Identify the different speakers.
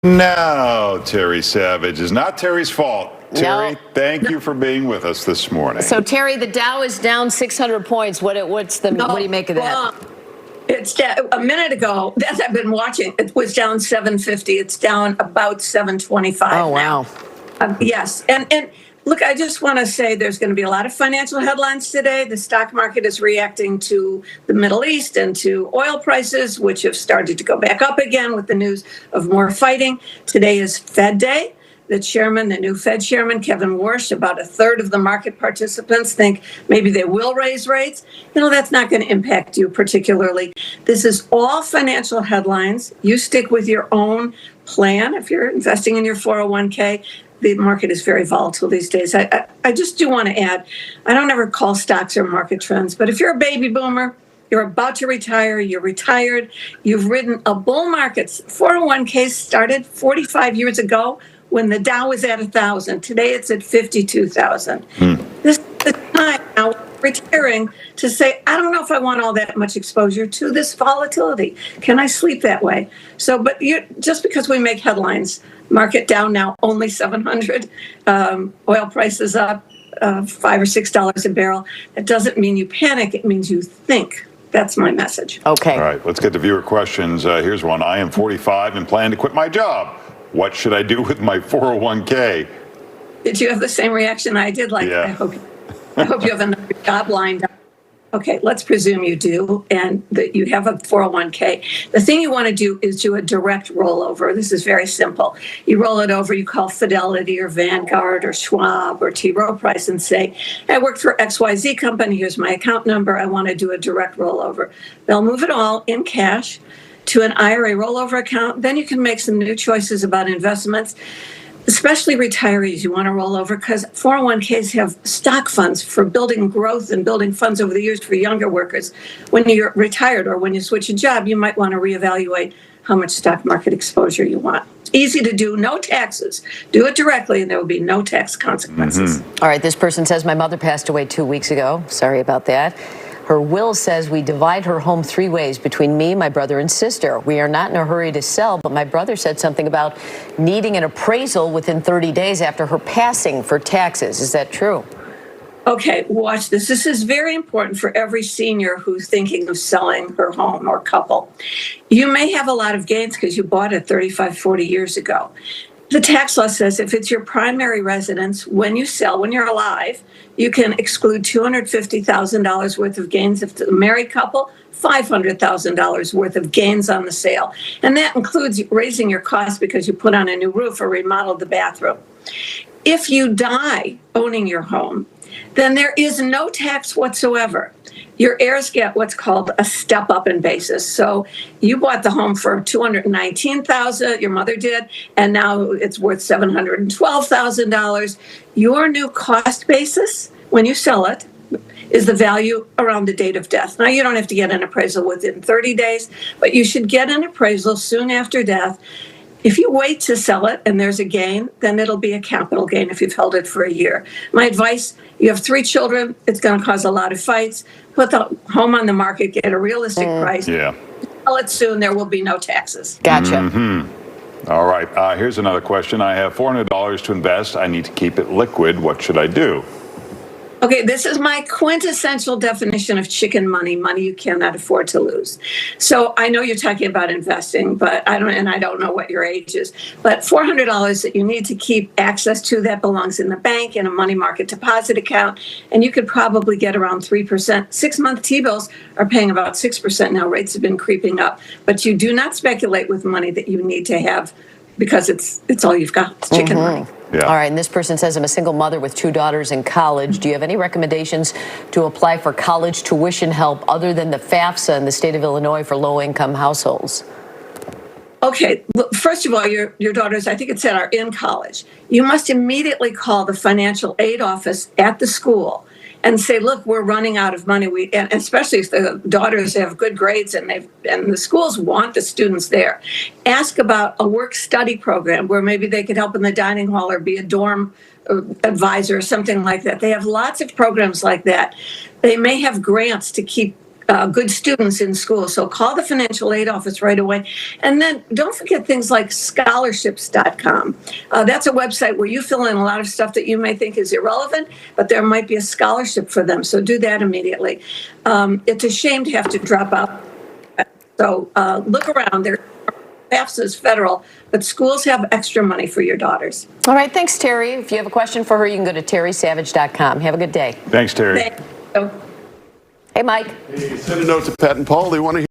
Speaker 1: No, Terry Savage is not Terry's fault. Terry,
Speaker 2: No.
Speaker 1: thank you for being with us this morning.
Speaker 2: So, Terry, the Dow is down 600 points. What do you make of that?
Speaker 3: It's down, a minute ago, as I've been watching, it was down 750. It's down about 725
Speaker 2: Oh, wow.
Speaker 3: now. Yes. And look, I just want to say there's going to be a lot of financial headlines today. The stock market is reacting to the Middle East and to oil prices, which have started to go back up again with the news of more fighting. Today is Fed Day. The new Fed chairman, Kevin Warsh, about a third of the market participants think maybe they will raise rates. That's not going to impact you particularly. This is all financial headlines. You stick with your own plan. If you're investing in your 401k, the market is very volatile these days. I just do want to add, I don't ever call stocks or market trends, but if you're a baby boomer, you're about to retire, you're retired, you've ridden a bull market. 401ks started 45 years ago when the Dow was at 1,000. Today it's at 52,000. This is the time now retiring to say, I don't know if I want all that much exposure to this volatility. Can I sleep that way? But just because we make headlines, market down now only 700, oil prices up $5 or $6 a barrel, it doesn't mean you panic. It means you think. That's my message.
Speaker 2: Okay.
Speaker 1: All right, let's get to viewer questions. Here's one. I am 45 and plan to quit my job. What should I do with my 401k?
Speaker 3: Did you have the same reaction I did?
Speaker 1: Yeah.
Speaker 3: I hope you have another job lined up. Okay, let's presume you do and that you have a 401k. The thing you want to do is do a direct rollover. This is very simple. You roll it over, you call Fidelity or Vanguard or Schwab or T. Rowe Price and say, I work for XYZ company. Here's my account number. I want to do a direct rollover. They'll move it all in cash to an IRA rollover account. Then you can make some new choices about investments, especially retirees. You want to roll over because 401ks have stock funds for building growth and building funds over the years for younger workers. When you're retired or when you switch a job, you might want to reevaluate how much stock market exposure you want. Easy to do, no taxes. Do it directly and there will be no tax consequences.
Speaker 2: All right, this person says, my mother passed away 2 weeks ago. Sorry about that. Her will says we divide her home 3 ways between me, my brother, and sister. We are not in a hurry to sell, but my brother said something about needing an appraisal within 30 days after her passing for taxes. Is that true?
Speaker 3: Okay, watch this. This is very important for every senior who's thinking of selling her home or couple. You may have a lot of gains because you bought it 35, 40 years ago. The tax law says if it's your primary residence, when you sell, when you're alive, you can exclude $250,000 worth of gains. If it's a married couple, $500,000 worth of gains on the sale. And that includes raising your costs because you put on a new roof or remodeled the bathroom. If you die owning your home, then there is no tax whatsoever. Your heirs get what's called a step up in basis. So you bought the home for $219,000, your mother did, and now it's worth $712,000. Your new cost basis when you sell it is the value around the date of death. Now you don't have to get an appraisal within 30 days, but you should get an appraisal soon after death. If you wait to sell it and there's a gain, then it'll be a capital gain if you've held it for a year. My advice, you have 3 children, it's going to cause a lot of fights. Put the home on the market, get a realistic price.
Speaker 1: Yeah.
Speaker 3: Sell it soon, there will be no taxes.
Speaker 2: Gotcha.
Speaker 1: All right, here's another question. I have $400 to invest. I need to keep it liquid. What should I do?
Speaker 3: Okay, this is my quintessential definition of chicken money you cannot afford to lose. So I know you're talking about investing, but I don't know what your age is, but $400 that you need to keep access to that belongs in the bank in a money market deposit account, and you could probably get around 3%. 6-month T-bills are paying about 6% now. Rates have been creeping up, but you do not speculate with money that you need to have because it's all you've got. It's chicken money.
Speaker 1: Yeah.
Speaker 2: All right, and this person says, I'm a single mother with 2 daughters in college. Do you have any recommendations to apply for college tuition help other than the FAFSA in the state of Illinois for low-income households?
Speaker 3: Okay, first of all, your daughters, I think it said, are in college. You must immediately call the financial aid office at the school and say, look, we're running out of money. And especially if the daughters have good grades and the schools want the students there. Ask about a work-study program where maybe they could help in the dining hall or be a dorm advisor or something like that. They have lots of programs like that. They may have grants to keep good students in school. So call the financial aid office right away. And then don't forget things like scholarships.com. That's a website where you fill in a lot of stuff that you may think is irrelevant, but there might be a scholarship for them. So do that immediately. It's a shame to have to drop out. So look around. There FAFSA is federal, but schools have extra money for your daughters.
Speaker 2: All right, thanks, Terry. If you have a question for her, you can go to terrysavage.com. Have a good day.
Speaker 1: Thanks, Terry.
Speaker 3: Thank you.
Speaker 2: Hey, Mike.
Speaker 4: Send a note to Pat and Paul. They want to